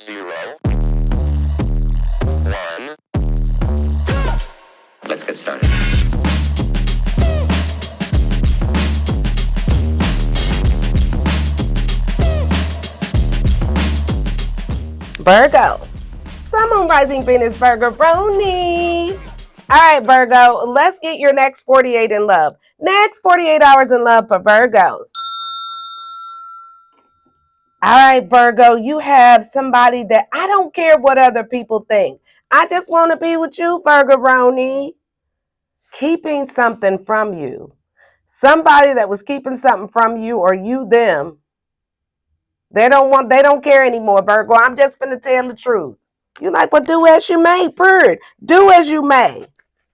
0, 1. Let's get started. Virgo. Sun, Moon, Rising, Venus, Virgo, Brony. All right, Virgo, let's get your next 48 in love. Next 48 hours in love for Virgos. All right, Virgo, you have somebody that I don't care what other people think. I just want to be with you, Virgo Brony. Keeping something from you. Somebody that was keeping something from you, or you them. They don't care anymore, Virgo. I'm just gonna tell the truth. You're like, well, do as you may, bird. Do as you may.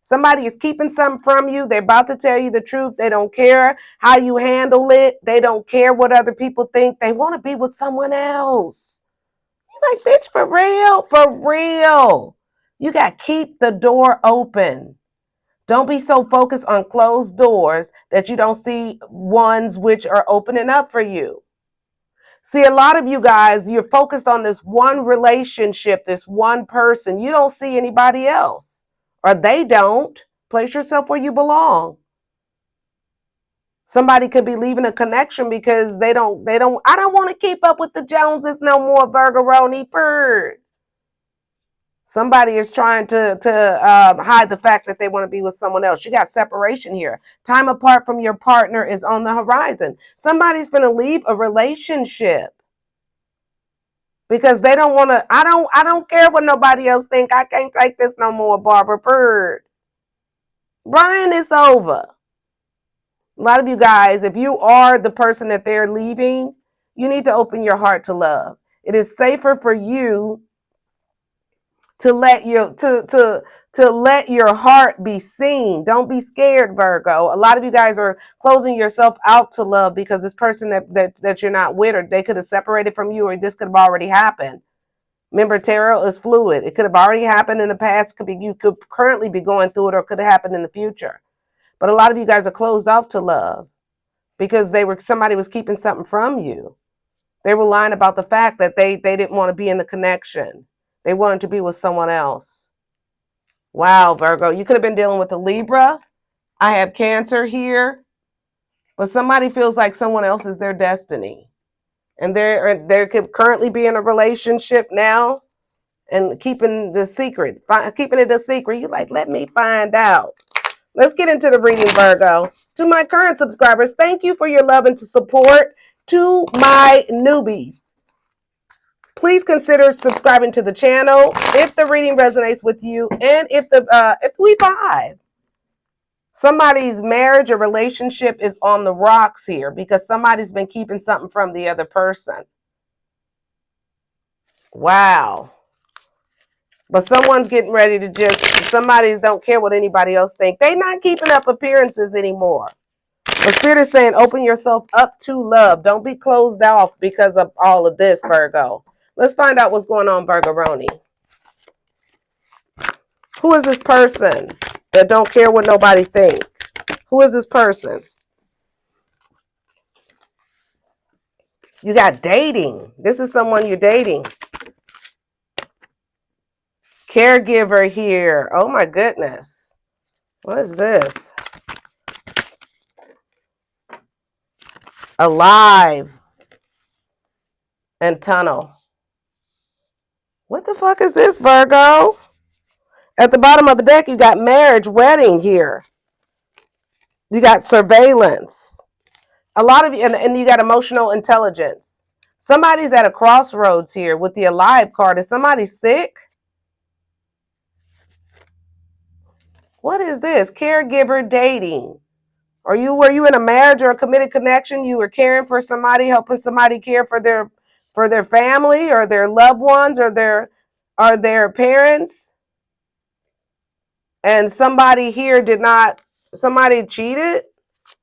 Somebody is keeping something from you. They're about to tell you the truth. They don't care how you handle it. They don't care what other people think. They want to be with someone else. You're like, bitch, for real? For real. You got to keep the door open. Don't be so focused on closed doors that you don't see ones which are opening up for you. See, a lot of you guys, you're focused on this one relationship, this one person. You don't see anybody else, or they don't. Place yourself where you belong. Somebody could be leaving a connection because I don't want to keep up with the Joneses no more, Burgeroni bird. Somebody is trying to hide the fact that they want to be with someone else. You got separation here. Time apart from your partner is on the horizon. Somebody's going to leave a relationship because they don't want to. I don't care what nobody else think. I can't take this no more, Barbara Bird. Brian, it's over. A lot of you guys, if you are the person that they're leaving, you need to open your heart to love. It is safer for you to let your heart be seen. Don't be scared, Virgo. A lot of you guys are closing yourself out to love because this person that you're not with, or they could have separated from you, or this could have already happened. Remember, tarot is fluid. It could have already happened in the past. You could currently be going through it, or could have happened in the future. But a lot of you guys are closed off to love because somebody was keeping something from you. They were lying about the fact that they didn't want to be in the connection. They wanted to be with someone else. Wow, Virgo. You could have been dealing with a Libra. I have Cancer here. But somebody feels like someone else is their destiny. And they could currently be in a relationship now and keeping it a secret. You're like, let me find out. Let's get into the reading, Virgo. To my current subscribers, thank you for your love and support. To my newbies, please consider subscribing to the channel if the reading resonates with you, and if we vibe. Somebody's marriage or relationship is on the rocks here because somebody's been keeping something from the other person. Wow. But someone's getting ready to somebody's don't care what anybody else thinks. They're not keeping up appearances anymore. The Spirit is saying, open yourself up to love. Don't be closed off because of all of this, Virgo. Let's find out what's going on, Virgo-roni. Who is this person that don't care what nobody thinks? Who is this person? You got dating. This is someone you're dating. Caregiver here. Oh my goodness. What is this? Alive and tunnel. What the fuck is this, Virgo? At the bottom of the deck, you got marriage, wedding here. You got surveillance. A lot of you, and you got emotional intelligence. Somebody's at a crossroads here with the alive card. Is somebody sick? What is this? Caregiver dating. Were you in a marriage or a committed connection? You were caring for somebody, helping somebody care for their family or their loved ones or their parents. And somebody here somebody cheated?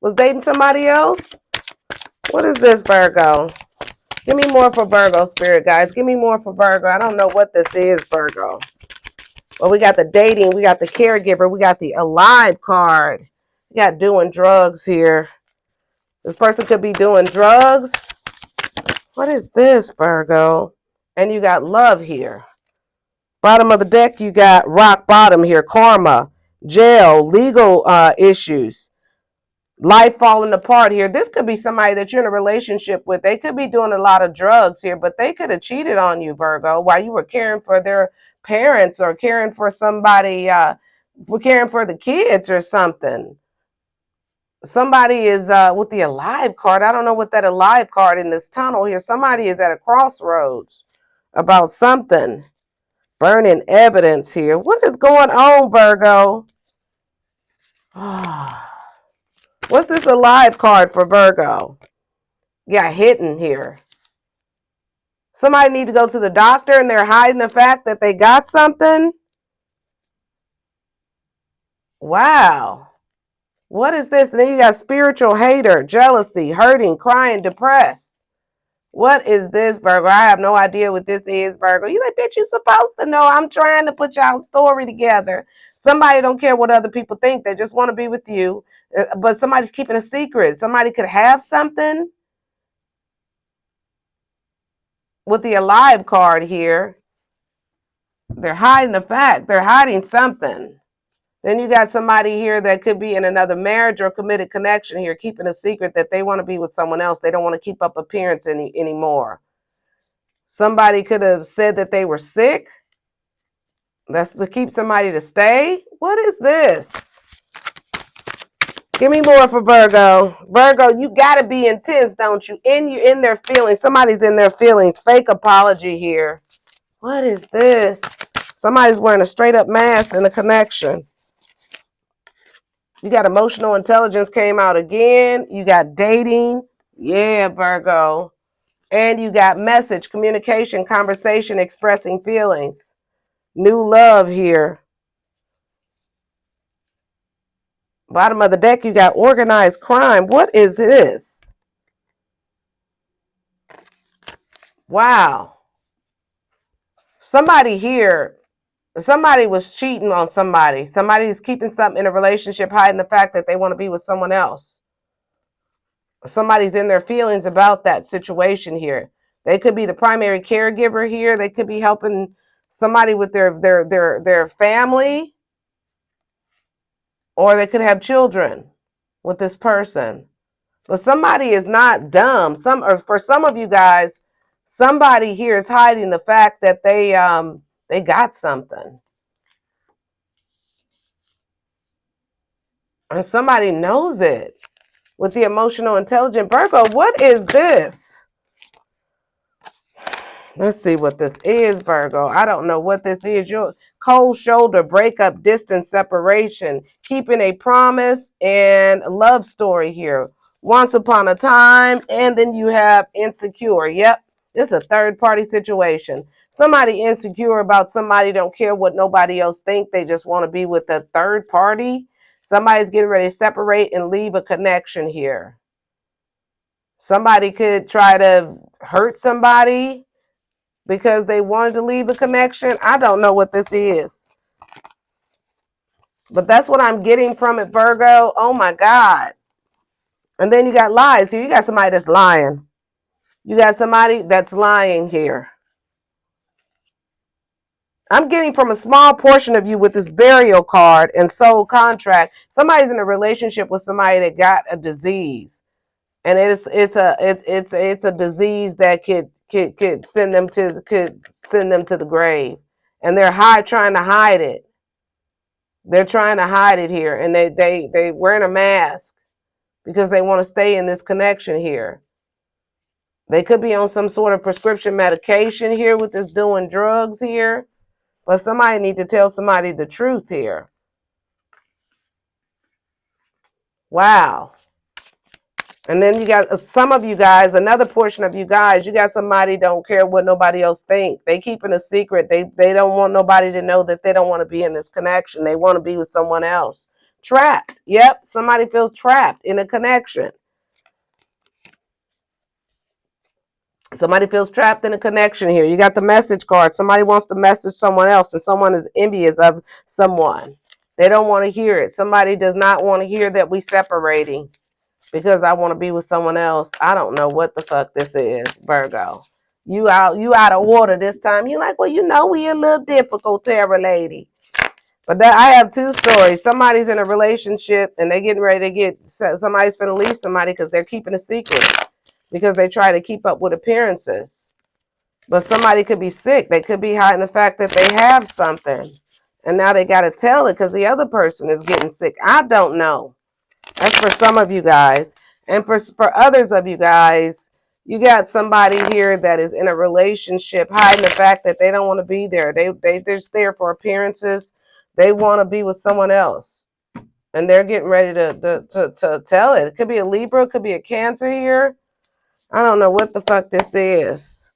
Was dating somebody else? What is this, Virgo? Give me more for Virgo, Spirit guys. Give me more for Virgo. I don't know what this is, Virgo. Well, we got the dating. We got the caregiver. We got the alive card. We got doing drugs here. This person could be doing drugs. What is this, Virgo? And you got love here. Bottom of the deck, you got rock bottom here, karma, jail, legal issues, life falling apart here. This could be somebody that you're in a relationship with. They could be doing a lot of drugs here, but they could have cheated on you, Virgo, while you were caring for their parents or caring for somebody, caring for the kids or something. Somebody is with the alive card. I don't know what that alive card in this tunnel here. Somebody is at a crossroads about something. Burning evidence here. What is going on, Virgo? What's this alive card for Virgo? Got hidden here. Somebody needs to go to the doctor and they're hiding the fact that they got something. Wow. What is this? And then you got spiritual hater, jealousy, hurting, crying, depressed. What is this, Virgo? I have no idea what this is, Virgo. You like, bitch, you supposed to know. I'm trying to put y'all's story together. Somebody don't care what other people think. They just want to be with you. But somebody's keeping a secret. Somebody could have something. With the alive card here, they're hiding the fact. They're hiding something. Then you got somebody here that could be in another marriage or committed connection here, keeping a secret that they want to be with someone else. They don't want to keep up appearance anymore. Somebody could have said that they were sick. That's to keep somebody to stay. What is this? Give me more for Virgo. Virgo, you got to be intense, don't you? In their feelings. Somebody's in their feelings. Fake apology here. What is this? Somebody's wearing a straight up mask in a connection. You got emotional intelligence came out again. You got dating. Yeah, Virgo. And you got message, communication, conversation, expressing feelings. New love here. Bottom of the deck, you got organized crime. What is this? Wow. Somebody here, somebody was cheating on somebody. Somebody's keeping something in a relationship, hiding the fact that they want to be with someone else. Somebody's in their feelings about that situation here. They could be the primary caregiver here. They could be helping somebody with their family, or they could have children with this person. But somebody is not dumb. For some of you guys, somebody here is hiding the fact that they got something. And somebody knows it. With the emotional intelligent Virgo, what is this? Let's see what this is, Virgo. I don't know what this is. Your cold shoulder, breakup, distance, separation, keeping a promise, and a love story here. Once upon a time, and then you have insecure. Yep, this is a third party situation. Somebody insecure about somebody, don't care what nobody else think. They just want to be with a third party. Somebody's getting ready to separate and leave a connection here. Somebody could try to hurt somebody because they wanted to leave a connection. I don't know what this is. But that's what I'm getting from it, Virgo. Oh my God. And then you got lies here. You got somebody that's lying. You got somebody that's lying here. I'm getting from a small portion of you with this burial card and soul contract. Somebody's in a relationship with somebody that got a disease. And it's a disease that could send them to the grave. And they're trying to hide it. They're trying to hide it here, and they wearing a mask because they want to stay in this connection here. They could be on some sort of prescription medication here with this doing drugs here, but somebody need to tell somebody the truth here. Wow. And then you got some of you guys, another portion of you guys, you got somebody don't care what nobody else think. They keeping a secret. They don't want nobody to know that they don't want to be in this connection. They want to be with someone else. Trapped. Yep, somebody feels trapped in a connection. Somebody feels trapped in a connection here. You got the message card. Somebody wants to message someone else, and someone is envious of someone. They don't want to hear it. Somebody does not want to hear that we separating because I want to be with someone else. I don't know what the fuck this is, Virgo. You out of order this time. You're like, well, we a little difficult, Terra lady. But I have two stories. Somebody's in a relationship and they're getting ready to somebody's going to leave somebody because they're keeping a secret because they try to keep up with appearances. But somebody could be sick. They could be hiding the fact that they have something. And now they got to tell it because the other person is getting sick. I don't know. That's for some of you guys. And for others of you guys, you got somebody here that is in a relationship hiding the fact that they don't want to be there. They're just there for appearances. They want to be with someone else. And they're getting ready to tell it. It could be a Libra. It could be a Cancer here. I don't know what the fuck this is.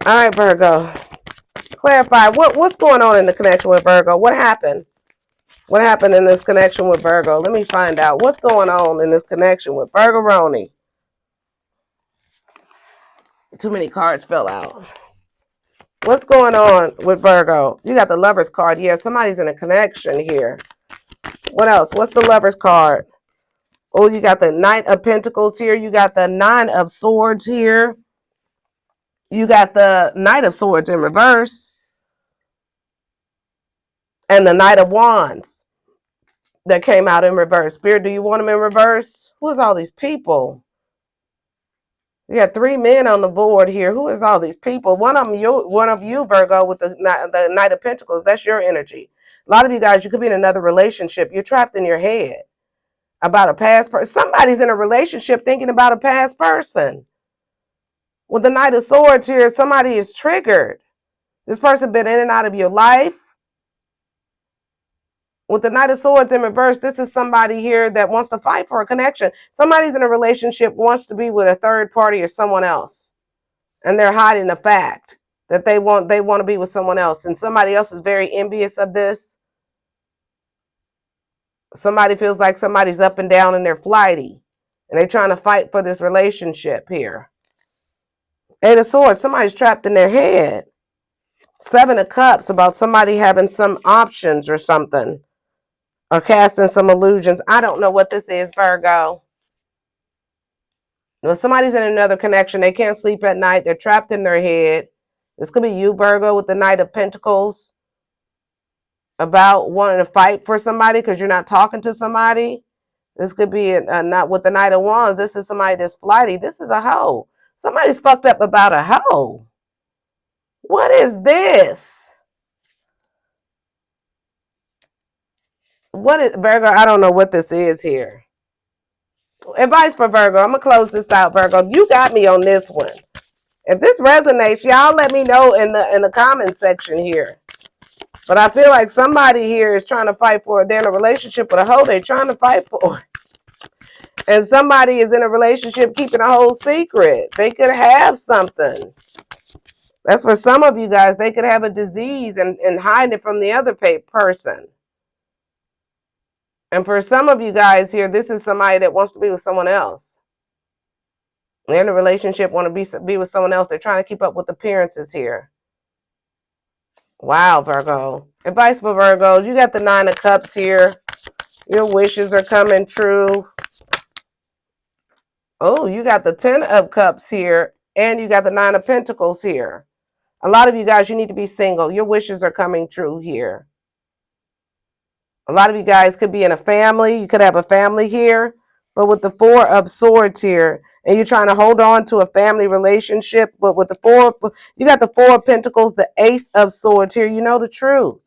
All right, Virgo. Clarify. What's going on in the connection with Virgo? What happened? What happened in this connection with Virgo? Let me find out. What's going on in this connection with Virgo Roni? Too many cards fell out. What's going on with Virgo? You got the Lover's card. Yeah, somebody's in a connection here. What else? What's the Lover's card? Oh, you got the Knight of Pentacles here. You got the Nine of Swords here. You got the Knight of Swords in reverse. And the Knight of Wands that came out in reverse. Spirit, do you want them in reverse? Who's all these people? You got three men on the board here. Who is all these people? One of you, Virgo, with the Knight of Pentacles. That's your energy. A lot of you guys, you could be in another relationship. You're trapped in your head about a past person. Somebody's in a relationship thinking about a past person. With the Knight of Swords here, somebody is triggered. This person been in and out of your life. With the Knight of Swords in reverse, this is somebody here that wants to fight for a connection. Somebody's in a relationship, wants to be with a third party or someone else. And they're hiding the fact that they want to be with someone else. And somebody else is very envious of this. Somebody feels like somebody's up and down and they're flighty. And they're trying to fight for this relationship here. Eight of Swords, somebody's trapped in their head. Seven of Cups, about somebody having some options or something. Or casting some illusions. I don't know what this is, Virgo. When somebody's in another connection, they can't sleep at night. They're trapped in their head. This could be you, Virgo, with the Knight of Pentacles. About wanting to fight for somebody because you're not talking to somebody. This could be not with the Knight of Wands. This is somebody that's flighty. This is a hoe. Somebody's fucked up about a hoe. What is this? What is Virgo? I don't know what this is here. Advice for Virgo. I'm gonna close this out, Virgo. You got me on this one. If this resonates, y'all let me know in the comment section here. But I feel like somebody here is trying to fight for it. They're in a relationship with a hoe they're trying to fight for. And somebody is in a relationship keeping a whole secret. They could have something. That's for some of you guys. They could have a disease and hide it from the other person. And for some of you guys here, this is somebody that wants to be with someone else. They're in a relationship, want to be with someone else. They're trying to keep up with appearances here. Wow, Virgo. Advice for Virgos. You got the Nine of Cups here. Your wishes are coming true. Oh, you got the Ten of Cups here. And you got the Nine of Pentacles here. A lot of you guys, you need to be single. Your wishes are coming true here. A lot of you guys could be in a family. You could have a family here. But with the Four of Swords here, and you're trying to hold on to a family relationship, but with the you got the Four of Pentacles, the Ace of Swords here, you know the truth.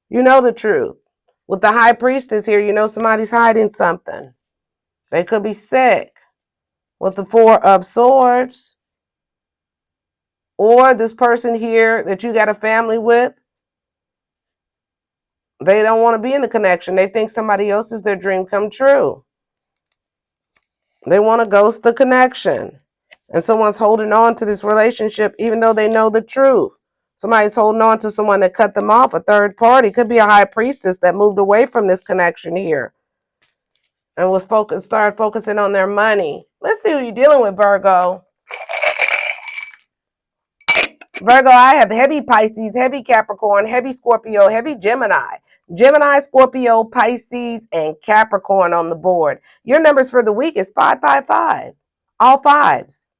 You know the truth. With the High Priestess here, you know somebody's hiding something. They could be sick. With the Four of Swords, or this person here that you got a family with, they don't want to be in the connection. They think somebody else is their dream come true. They want to ghost the connection. And someone's holding on to this relationship even though they know the truth. Somebody's holding on to someone that cut them off, a third party. Could be a high priestess that moved away from this connection here and started focusing on their money. Let's see who you're dealing with, Virgo. Virgo, I have heavy Pisces, heavy Capricorn, heavy Scorpio, heavy Gemini. Gemini, Scorpio, Pisces, and Capricorn on the board. Your numbers for the week is 555. All fives.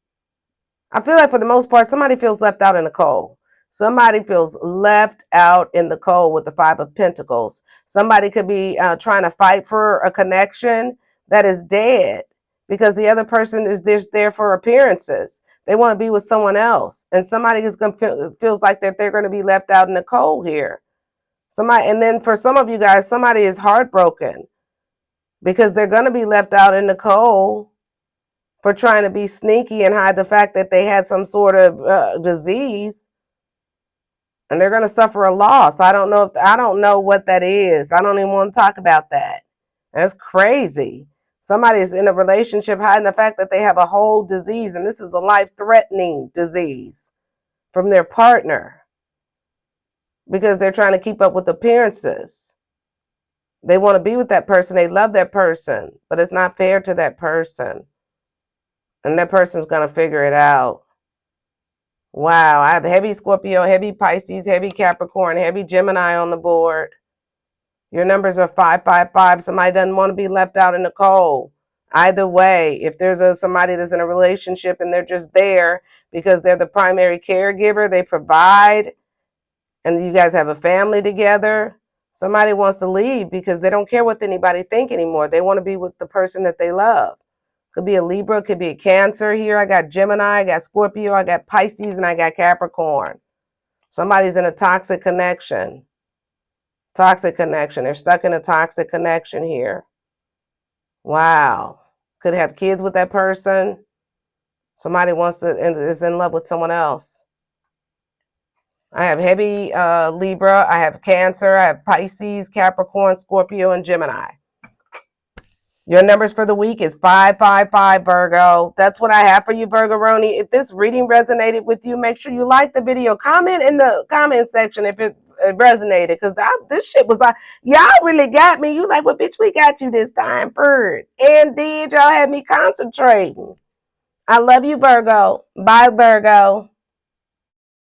I feel like for the most part, somebody feels left out in the cold. Somebody feels left out in the cold with the Five of Pentacles. Somebody could be trying to fight for a connection that is dead because the other person is just there for appearances. They want to be with someone else, and somebody is going to feels like that they're going to be left out in the cold here. Somebody, and then for some of you guys, somebody is heartbroken because they're going to be left out in the cold for trying to be sneaky and hide the fact that they had some sort of disease, and they're going to suffer a loss. I don't know what that is. I don't even want to talk about that. That's crazy. Somebody's in a relationship hiding the fact that they have a whole disease, and this is a life-threatening disease from their partner because they're trying to keep up with appearances. They want to be with that person. They love that person, but it's not fair to that person. And that person's going to figure it out. Wow, I have heavy Scorpio, heavy Pisces, heavy Capricorn, heavy Gemini on the board. Your numbers are 555. Somebody doesn't want to be left out in the cold. Either way, if there's somebody that's in a relationship and they're just there because they're the primary caregiver, they provide, and you guys have a family together, somebody wants to leave because they don't care what anybody think anymore. They want to be with the person that they love. Could be a Libra, could be a Cancer here. I got Gemini, I got Scorpio, I got Pisces, and I got Capricorn. Somebody's in a toxic connection. Toxic connection. They're stuck in a toxic connection here. Wow. Could have kids with that person. Somebody is in love with someone else. I have heavy Libra, I have Cancer, I have Pisces, Capricorn, Scorpio, and Gemini. Your numbers for the week is 555, Virgo. That's what I have for you, Virgo-roni. If this reading resonated with you, make sure you like the video. Comment in the comment section if it resonated, because this shit was like, y'all really got me. You like, well, bitch, we got you this time, bird. And did y'all have me concentrating. I love you, Virgo. Bye, Virgo.